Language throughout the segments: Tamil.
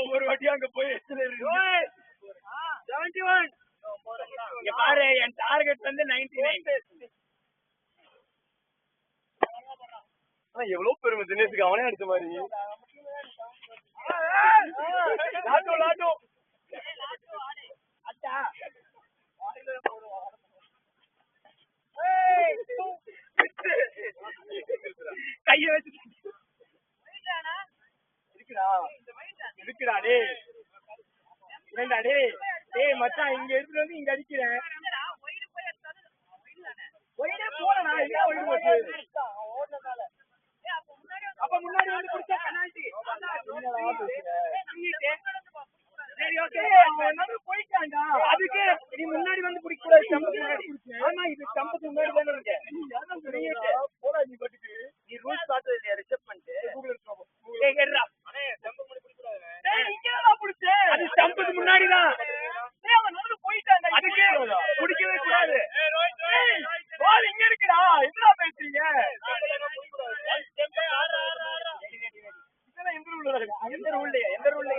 ஒவ்வொரு வாட்டியும் அங்க போய் பாரு என் டார்கெட் வந்து 99. எவ்வளவு பெருமை தினேஷுக்கு, அவனே அடிச்ச மாதிரி. கைய வச்சு இருக்குடா டே வேண்டா டே டேய் மச்சான், இங்க எடுத்துட்டு வந்து இங்க அடிக்கிறேன். அப்ப முன்னாடி வந்து குடிச்சா பெனால்டி. சரி ஓகே, போயிட்டான்டா. அதுக்கு நீ முன்னாடி வந்து குடிக்க கூடாது. ஆமா, இது ஸ்டம்புக்கு முன்னாடி தானே இருக்கு. நீ ரூல்ஸ் பார்த்தது இல்லையா? ரிசெப்ட் பண்ணிட்டு அது ஸ்டம்புக்கு முன்னாடிதான். அதுக்கு குடிக்கவே கூடாது. இங்க இருக்குடா, என்ன பேசுறீங்க? எந்த ரூல்ல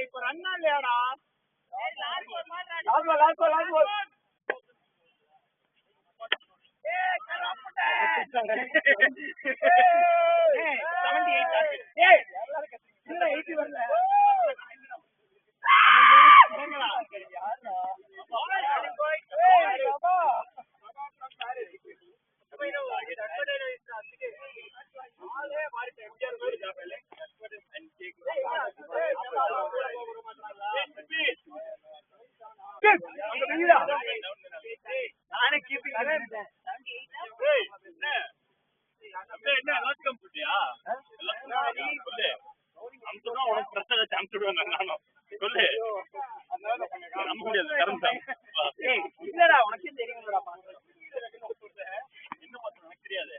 இப்ப ரன்னா இல்லையாடா? நானே கீப்பிங் உனக்கு பிரச்சனை அனுப்பிச்சுடுவேன். நானும் சொல்லு, நம்ப முடியாது. இல்லடா, உனக்கே தெரியும். என்ன பார்த்தோம் எனக்கு தெரியாது.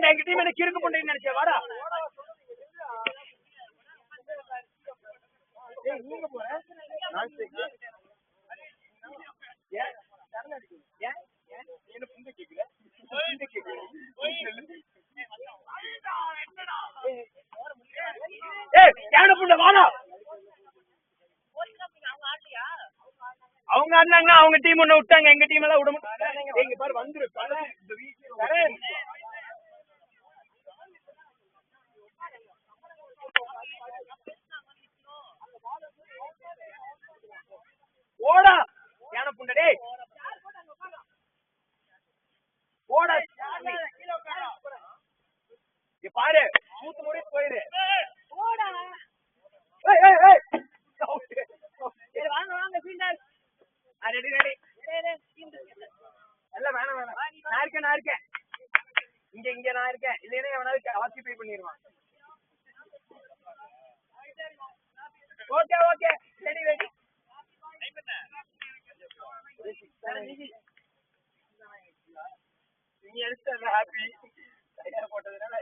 எங்க டீம் என்ன கிறுக்கு புண்டைன்னு நினைச்சே. வாடா நீங்க போற அவங்க அண்ணாங்க, அவங்க டீம் ஒண்ணு விட்டாங்க, எங்க டீம் எல்லாம் விட மாட்டாங்க. எங்க பாரு வந்துரு. ஓடா யானை புண்டடே, ஓடா பாரு, மூத்து மூடி போயிரு. நான் இருக்கேன் இங்க நான் இருக்கேன். இல்லைன்னா எவனாவது ஆக்கிபை பண்ணிடுவான். ஓகே ரெடி நீ எடுத்து ஹாப்பி தயார் போட்டதுனால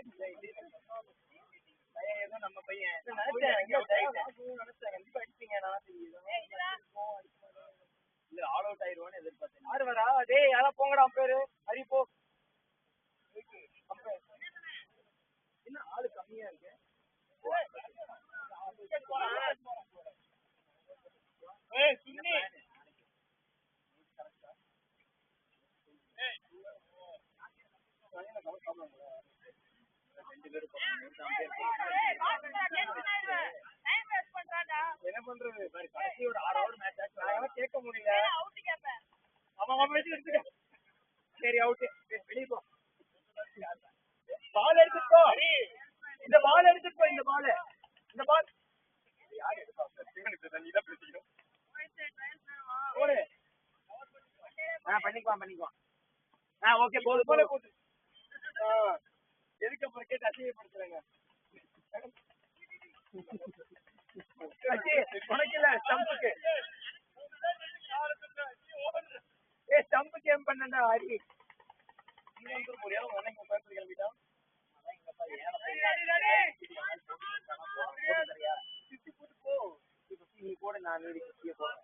ஏதோ நம்ம பையன் நினைச்சேன் கண்டிப்பா அடிப்பீங்க. நான் இல்ல ஆள ஆல் அவுட் ஆயிருவான்னு எதிர்பார்த்தேன். யாரு வரா? டேய் யாரா போங்கடா பேரு ஹரி போ. என்ன ஆளு கம்மியா இருக்கு? ஏய் சுன்னி என்ன பண்றது? கடைசியோட 6 ஓவர் மேட்ச் ஆச்சு. நான் கேட்க முடியல. சரி அவுட். வெளியே போ. பால் எடுத்துட்டு போ. இந்த பால் எடுத்துட்டு போ. இந்த பால் யார் எடுப்பா? நீ தான் பேசிக்கணும். போடு. பண்ணிக்குவான். ஓகே போது. எதுக்கு அப்புறம் கேட்டு அசிங்கப்படுத்துறாங்க? உனக்கு இல்ல ஸ்டம்புக்கு. ஸ்டம்பு கேம் பண்ணா ஹரி கிளம்பிட்டான். கூட நான் போறேன்.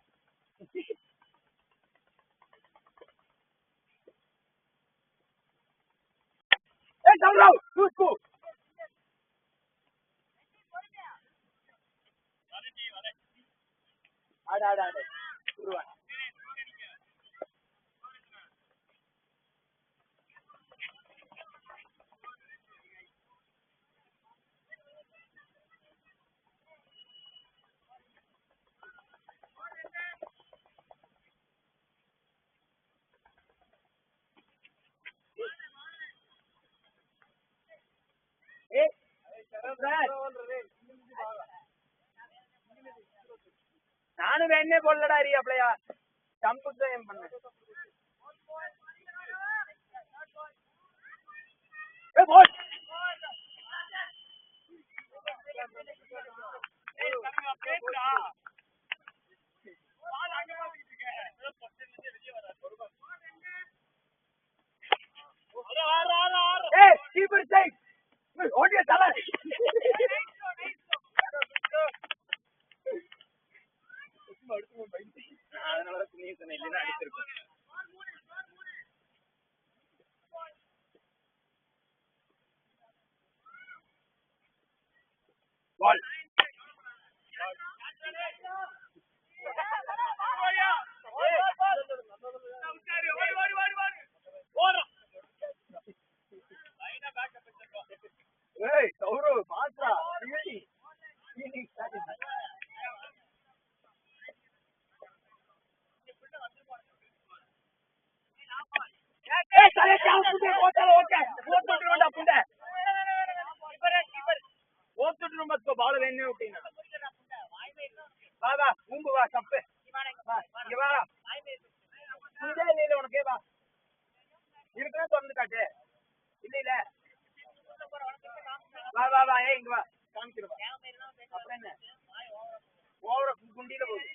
ஆடு நானும் வேணே போடலடா ஹரி. அப்படியா ஸ்டம்புக்கு தான் ஏம் பண்ணேன். கீப்பர் சைட் ஓடிய தலை. அதனால துணியை சொன்ன இல்லைன்னா அடிச்சிருக்கும். பால் கௌரவ் பாத்ரா பால் வேணும் அப்படின்னா வா பூம்பு வா கப்பு இங்க வா உனக்கே வா இருக்குன்னா திறந்து காட்டு. இல்ல வா இங்க வா காமிச்சிருவா. அப்புறம் என்ன ஓவர குண்டியில போகுது.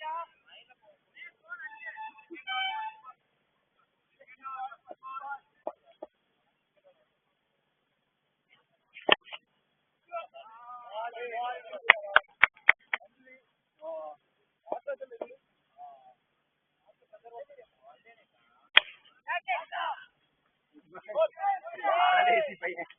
பையன்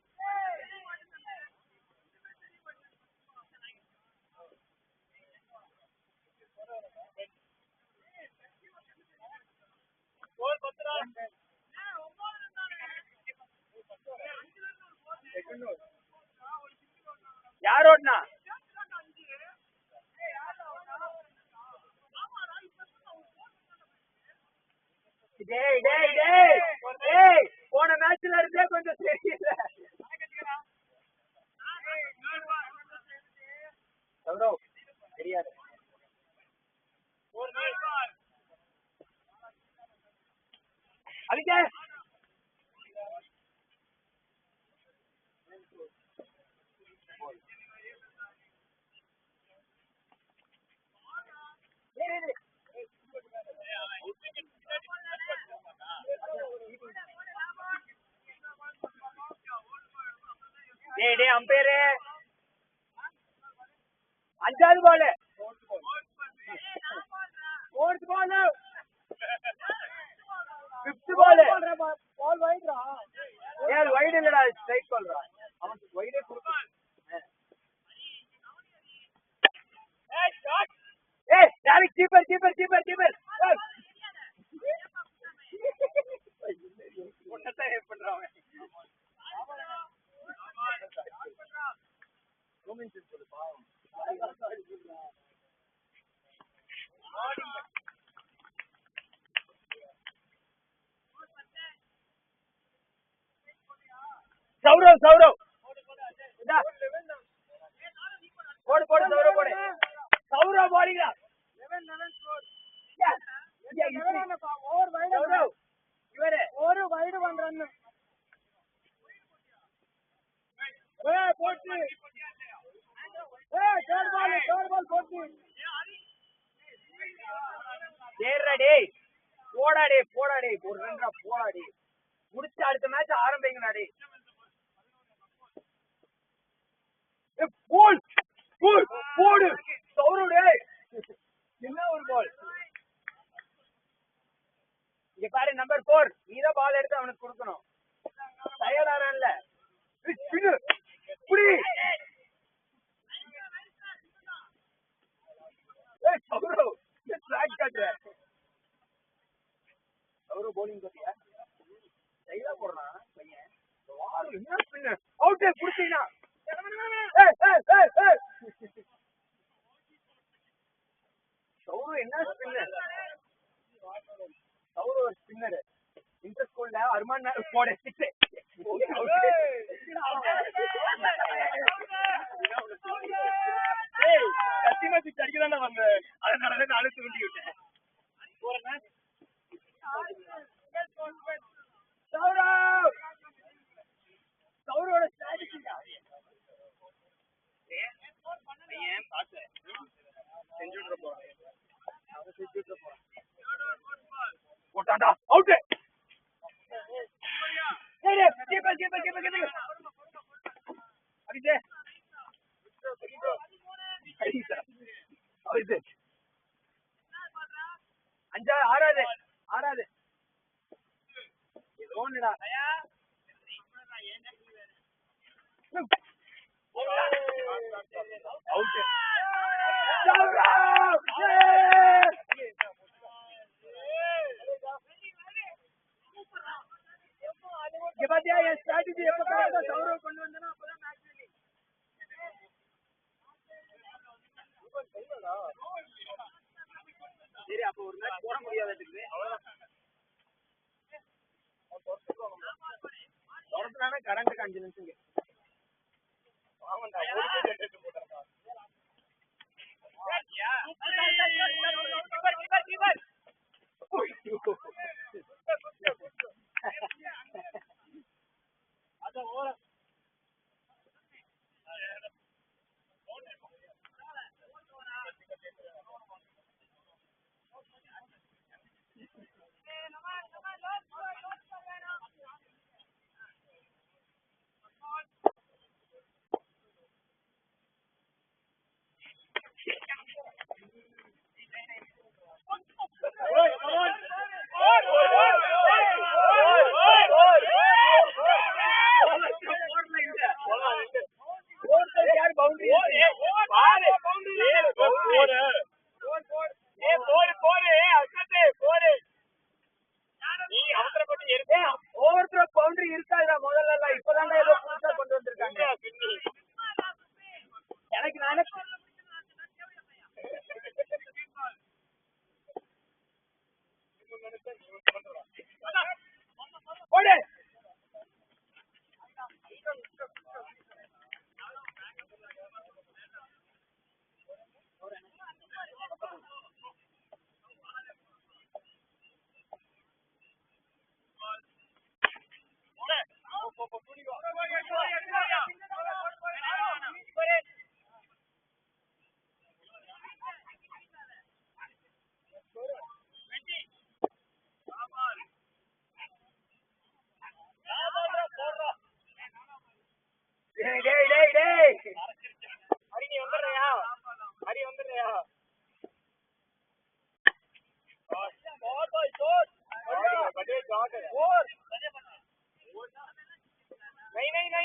யாரோட்னா போன மேட்ச்ல இருந்தே கொஞ்சம் தெரியல. தெரியாது அடிக்க அம்பேரு 5வது பால் 4th பால் ஸ்ட்ரைக் பண்றான் அவன் வைடே கொடுத்து ஏய் டாரிக் கீப்பர் கீப்பர் கீப்பர் கீப்பர் ஒன்னத்தை பண்றான் ரோமின்ஸ் சொல்லு பாவம் சௌரவ் சௌரவ் போடு போடு சௌரவ் போடு சௌரவ் போடுங்க ஒரு வைடு பண்றன்னு போட்டு போடாடே போடாடே ஒரு ரெண்டா போடாடே முடிச்சு அடுத்த மேட்ச் ஆரம்பிங்கடா போல் போல் போடு சௌரவ் டேய் என்ன ஒரு பால் இங்க பாரு நம்பர் 4 நீதான் பால் எடுத்து அவனுக்கு கொடுக்கணும் தயாரானல்ல புடி ஏய் சௌரவ் ஸ்ட்ரைக் காட்ற சௌரவ் bowling பாத்தியா கையில போடுறான் பையன் வாரு என்ன பண்ண அவுட் குடுத்தீனா ஏய் ஏய் ஏய் ஏய் சௌரவ் என்ன ஸ்பின்னர் சௌரவ் ஸ்பின்னர் இன்டர் ஸ்கூல்ல அர்மான் போட 6 ஏய் கத்திமா பிச் அடிக்கதானே வந்த அதனால தான் நாளை சுண்டி விட்டேன் போறேன்னா சௌரவ் சௌரவோட ஸ்ட்ராட்டஜிடா ஏன் பாத்து செஞ்சுட்டு போறேன் அவன் செஞ்சுட்டு போறான் போட்டாடா அவுட் ஏய் கீப்பர் கீப்பர் கீப்பர் கீப்பர் அடிச்சே அடிச்சே அஞ்சா ஆறாவது ஆறாவது ஏதோ ஒண்ணுடா அவுட் இங்க பாத்தியா என் ஸ்ட்ராட்டஜி எப்ப சௌரவ் கொண்டு வந்தனா அப்பதான் மேட்ச் வின்னிங் சரி அப்ப ஒரு மேட்ச் போட முடியாதுக்கு அவ்வளவுதான் கரண்ட்டுக்கு 5 நிமிஷம் ஆமாண்டா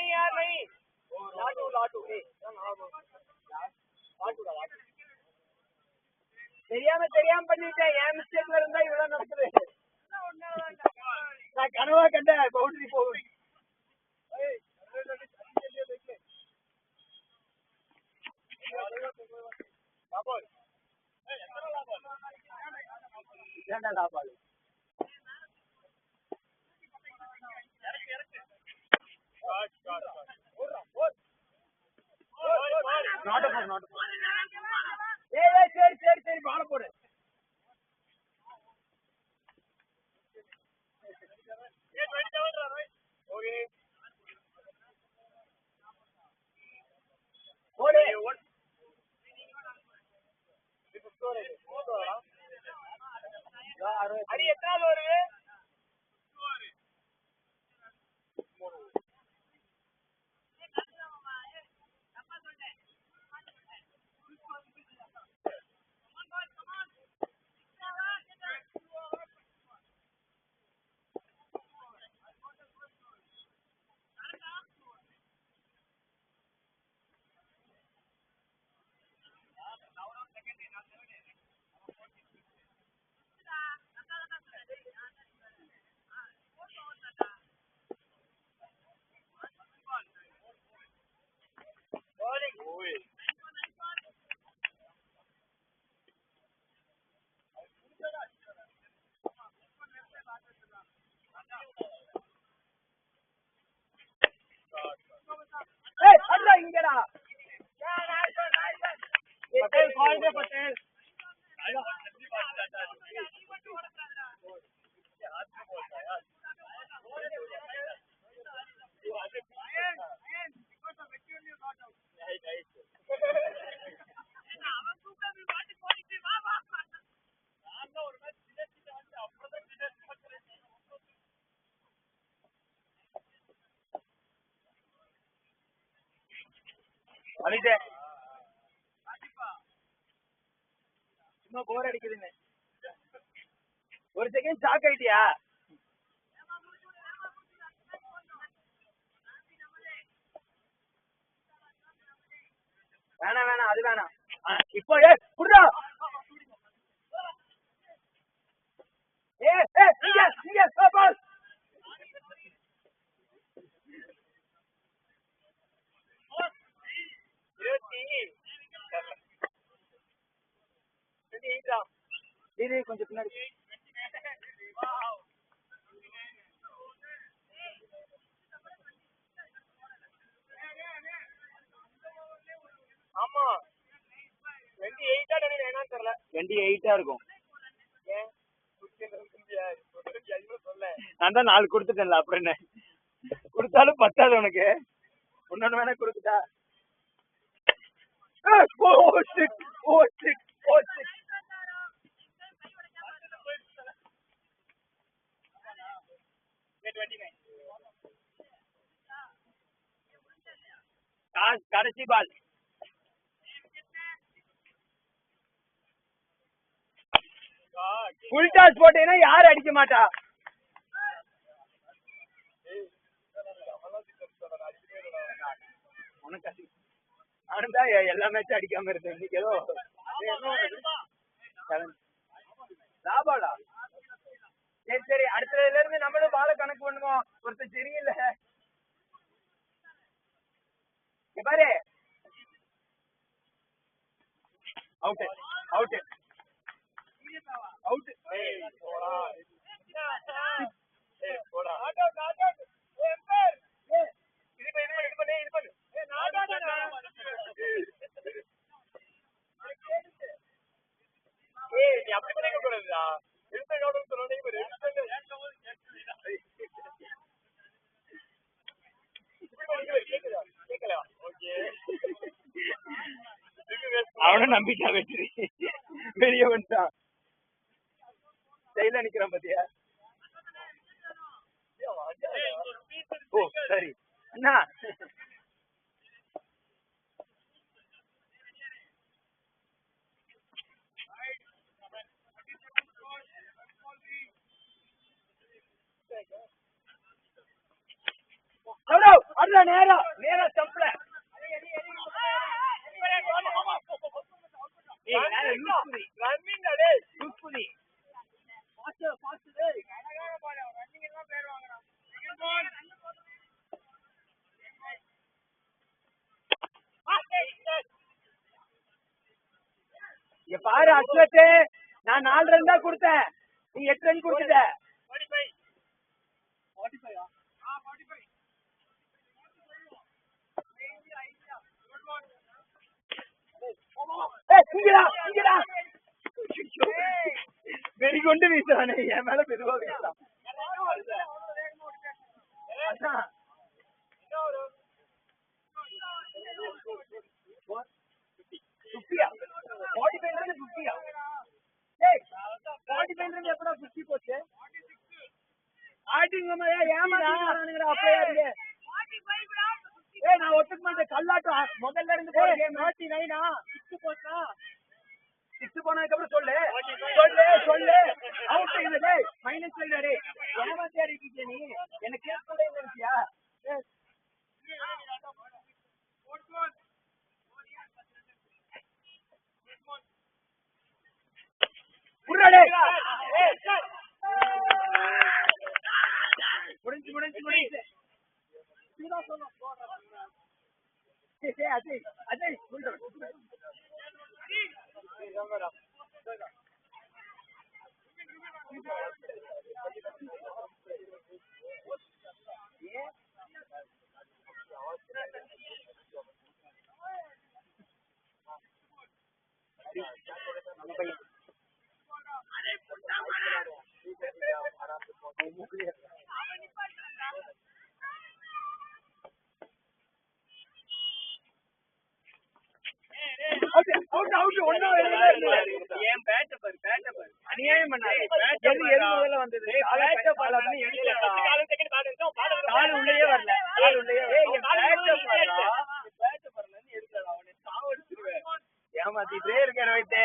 नहीं यार नहीं लाटू लाटू தெரியாம பண்ணிட்டேன் என் மிஸ்டேக்ல இருந்தா இவ்வளவு நடக்குது நான் கனவா கண்டேன் பவுண்டரி போகும் லாபாலு சரி பால போடு அடி எத்தனால வருது இங்கடா पटेल कॉल दे पटेल அலிதே சும்மா போர் அடிக்குதுன்னு ஒரு செகண்ட் ஷாக் ஆயிட்டியா வேணாம் அது வேணாம் இப்போ குடுடா இங்க பாஸ் இது கொஞ்சம் பின்னாடி ஆமா 28 என்னன்னு தெரியல 28 இருக்கும் நான் தான் 4 கொடுத்துட்டேன்ல அப்புறம் என்ன கொடுத்தாலும் பத்தாது உனக்கு ஒன்னொன்னு வேணா கொடுத்துட்டா கடைசி பால் ஃபுல் டாஸ் போட்டீங்கன்னா யாரும் அடிக்க மாட்டா உனக்கு எல்லா மேட்சும் அடிக்காம இருக்கு இன்னைக்கு ஏதோ லாபாடா சரி அடுத்ததுல இருந்து நம்மளும் பால கணக்கு பண்ணுவோம் ஒருத்தர் தெரியல பாரு அவுட் அவுட் அவுட் அப்படி பண்ணிக்க கூடாதுடா அவனும் நம்பிக்கை வெற்றி வெளியே வந்துட்டான் செயல நிக்கிறான் பாத்தியா ஓ சரி அண்ணா அண்ணா நேரா நேரா ஸ்டம்ப்ல ரன்னிங் அடே யூஸ்ஃபுல்லி பாஸ்ட் பாஸ்ட் டேய் அழகான பால் ரன்னிங் எல்லாம் பேர் வாங்குறான் இங்க பாரு அஸ்வத், நான் 4 ரன் தான் கொடுத்தேன், நீ 8 ரன் கொடுத்துட்ட. 45 45 ஆ 45 வெறி கொண்டு வீசுறானே, என் மேல மெதுவா வீசுறான். நான் ஒத்துக்க மாட்டேன், கல்லாட்டம் முதல்ல இருந்து போனதுக்கு அப்புறம் சொல்லு சொல்லு சொல்லு அவுட் மைனஸ் ஏமாத்தியா இருக்கீங்க நீ, எனக்கு நினைச்சியா? முடிஞ்சு முடிஞ்சு முடிஞ்சு அஜய் அஜய் அநியாயம் பண்ணாரு. முதல்ல வந்தது உள்ளே வரல, ஏமாத்திட்டே இருக்கேன். வைத்தே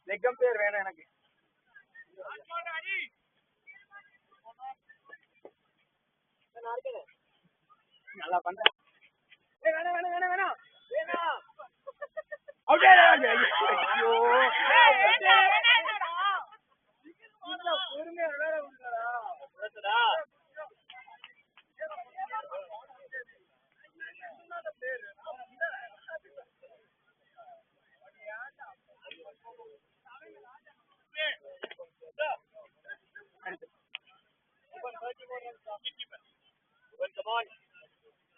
லெக்கம் பேர் வேணும் எனக்கு. நல்லா பண்றேன். வேணாம் வேணாம் வேணாம் வேணாம் வேணாம்.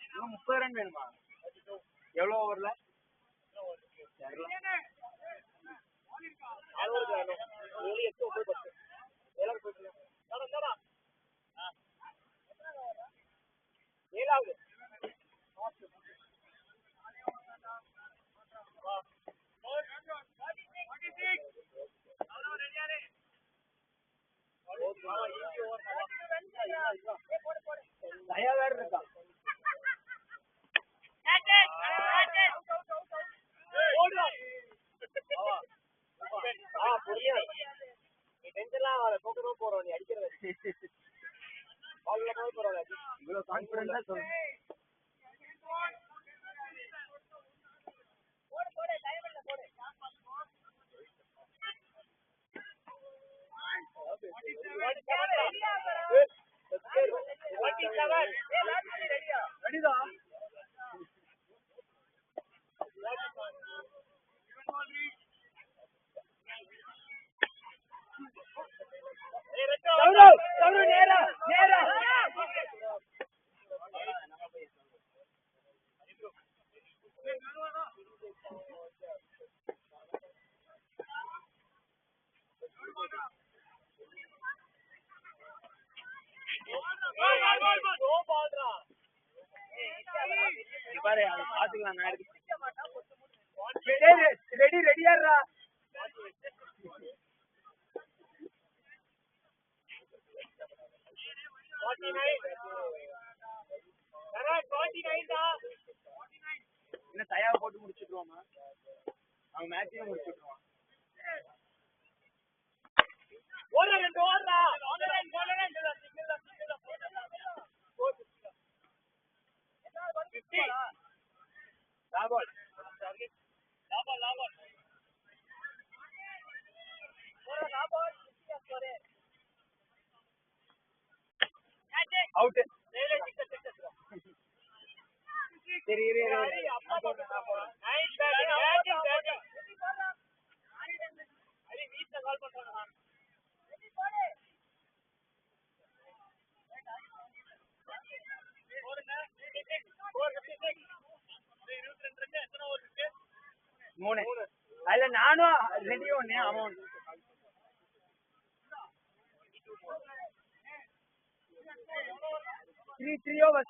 இன்னும் 30 ரன் வேணுமா? எவ்வளவு ஓவர்ல? வேற இருக்கா? போறோம் நீ அடிக்கிறது இவ்வளவு கான்பிடன்ஸா சொல்லு. நேரா நேரா பாத்துக்கலாம். ரெடி ரெடியாடுறா. என்ன தயாவை போட்டு முடிச்சுட்டுருவாமா? அவன் மேட்சையும் முடிச்சுட்டுருவான். அவுட் சரி இரு மூணு அதுல நானும் 2-1 அமௌண்ட் 3 overs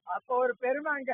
அப்போ ஒரு பெருமை அங்க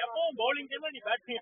எப்பவும் பவுலிங் டைம்ல நீ பேட்டிங்